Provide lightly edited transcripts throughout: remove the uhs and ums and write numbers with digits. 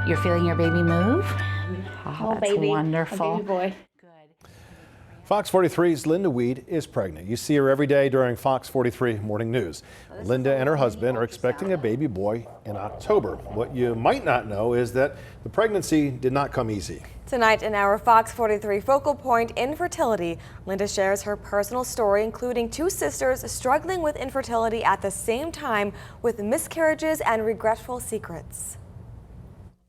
You're feeling your baby move? Oh, that's baby. wonderful. A baby boy. FOX43's Lynda Weed is pregnant. You see her every day during FOX43 Morning News. Lynda and her husband are expecting a baby boy in October. What you might not know is that the pregnancy did not come easy. Tonight in our FOX43 focal point, Infertility, Lynda shares her personal story, including two sisters struggling with infertility at the same time with miscarriages and regretful secrets.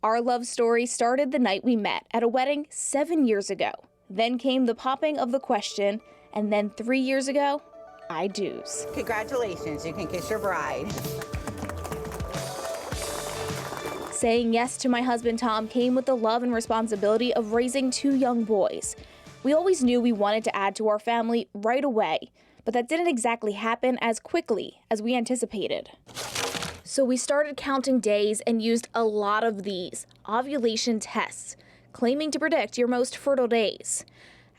Our love story started the night we met at a wedding 7 years ago. Then came the popping of the question, and then 3 years ago, I do's. Congratulations, you can kiss your bride. Saying yes to my husband Tom came with the love and responsibility of raising two young boys. We always knew we wanted to add to our family right away, but that didn't exactly happen as quickly as we anticipated. So we started counting days and used a lot of these ovulation tests, claiming to predict your most fertile days.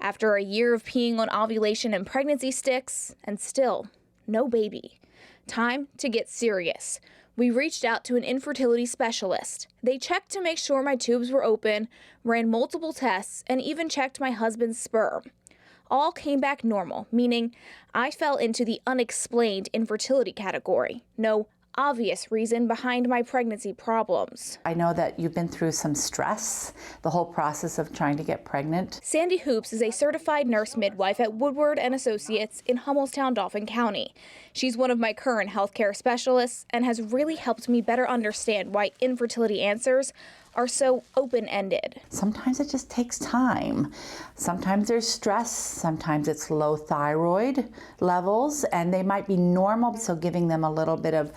After a year of peeing on ovulation and pregnancy sticks, and still, no baby. Time to get serious. We reached out to an infertility specialist. They checked to make sure my tubes were open, ran multiple tests, and even checked my husband's sperm. All came back normal, meaning I fell into the unexplained infertility category. No obvious reason behind my pregnancy problems. I know that you've been through some stress, the whole process of trying to get pregnant. Sandy Hoops is a certified nurse midwife at Woodward & Associates in Hummelstown, Dauphin County. She's one of my current healthcare specialists and has really helped me better understand why infertility answers are so open-ended. Sometimes it just takes time. Sometimes there's stress, sometimes it's low thyroid levels, and they might be normal, so giving them a little bit of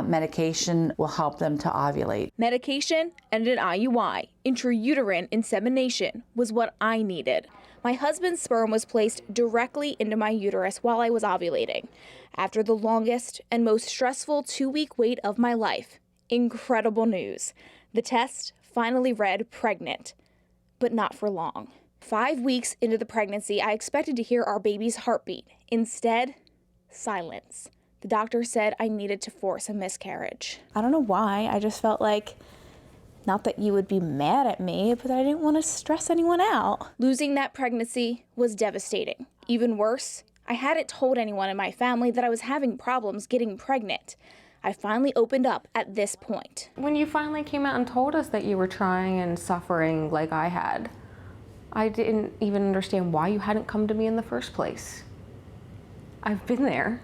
medication will help them to ovulate. Medication and an IUI, intrauterine insemination, was what I needed. My husband's sperm was placed directly into my uterus while I was ovulating. After the longest and most stressful 2-week wait of my life, incredible news. The test finally read pregnant, but not for long. 5 weeks into the pregnancy, I expected to hear our baby's heartbeat. Instead, silence. The doctor said I needed to force a miscarriage. I don't know why, I just felt like, not that you would be mad at me, but I didn't want to stress anyone out. Losing that pregnancy was devastating. Even worse, I hadn't told anyone in my family that I was having problems getting pregnant. I finally opened up at this point. When you finally came out and told us that you were trying and suffering like I had, I didn't even understand why you hadn't come to me in the first place. I've been there.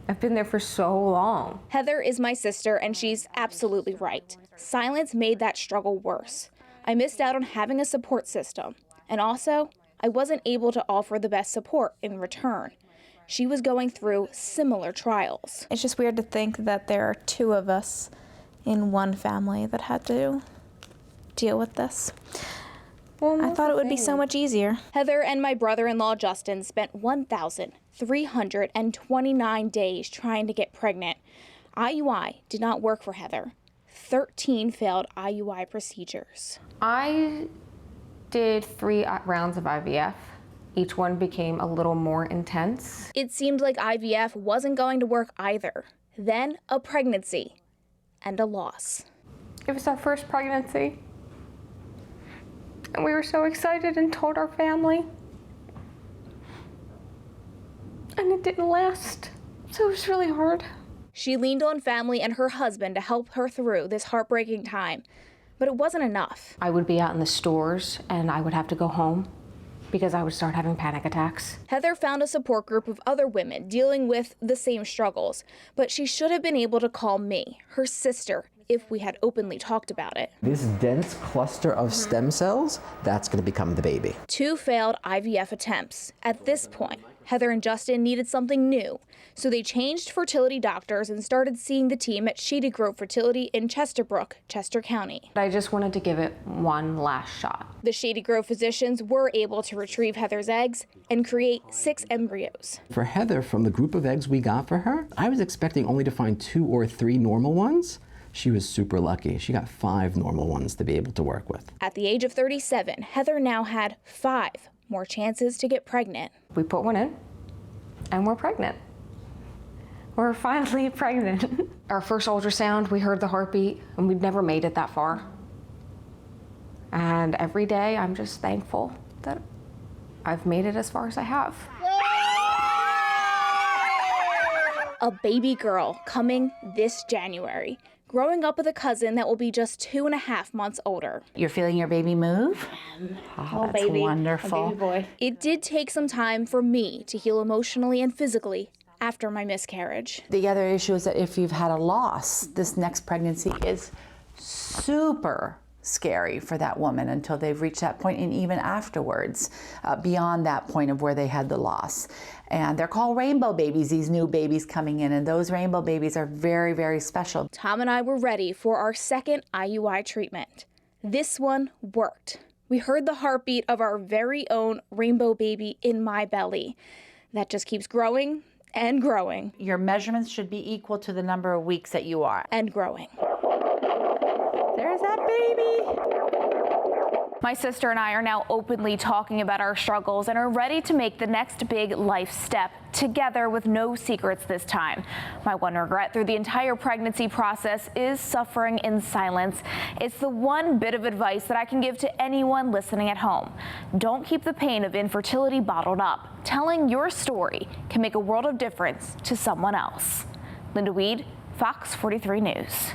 I've been there for so long. Heather is my sister, and she's absolutely right. Silence made that struggle worse. I missed out on having a support system, and also, I wasn't able to offer the best support in return. She was going through similar trials. It's just weird to think that there are two of us in one family that had to deal with this. Well, I thought it would be so much easier. Heather and my brother-in-law Justin spent 1,329 days trying to get pregnant. IUI did not work for Heather. 13 failed IUI procedures. I did 3 rounds of IVF. Each one became a little more intense. It seemed like IVF wasn't going to work either. Then a pregnancy and a loss. It was our first pregnancy. And we were so excited and told our family. And it didn't last. So it was really hard. She leaned on family and her husband to help her through this heartbreaking time. But it wasn't enough. I would be out in the stores and I would have to go home because I would start having panic attacks. Heather found a support group of other women dealing with the same struggles, but she should have been able to call me, her sister, if we had openly talked about it. This dense cluster of stem cells, that's going to become the baby. 2 failed IVF attempts. At this point, Heather and Justin needed something new, so they changed fertility doctors and started seeing the team at Shady Grove Fertility in Chesterbrook, Chester County. I just wanted to give it one last shot. The Shady Grove physicians were able to retrieve Heather's eggs and create 6 embryos. For Heather, from the group of eggs we got for her, I was expecting only to find 2 or 3 normal ones. She was super lucky. She got 5 normal ones to be able to work with. At the age of 37, Heather now had 5 more chances to get pregnant. We put one in, and we're pregnant. We're finally pregnant. Our first ultrasound, we heard the heartbeat, and we'd never made it that far. And every day I'm just thankful that I've made it as far as I have. A baby girl coming this January, growing up with a cousin that will be just 2.5 months older. You're feeling your baby move? Oh, that's wonderful. Baby boy. It did take some time for me to heal emotionally and physically after my miscarriage. The other issue is that if you've had a loss, this next pregnancy is super scary for that woman until they've reached that point, and even afterwards, beyond that point of where they had the loss. And they're called rainbow babies, these new babies coming in, and those rainbow babies are very, very special. Tom and I were ready for our second IUI treatment. This one worked. We heard the heartbeat of our very own rainbow baby in my belly. That just keeps growing and growing. Your measurements should be equal to the number of weeks that you are. And growing. There's that baby. My sister and I are now openly talking about our struggles and are ready to make the next big life step together with no secrets this time. My one regret through the entire pregnancy process is suffering in silence. It's the one bit of advice that I can give to anyone listening at home. Don't keep the pain of infertility bottled up. Telling your story can make a world of difference to someone else. Lynda, Fox 43 News.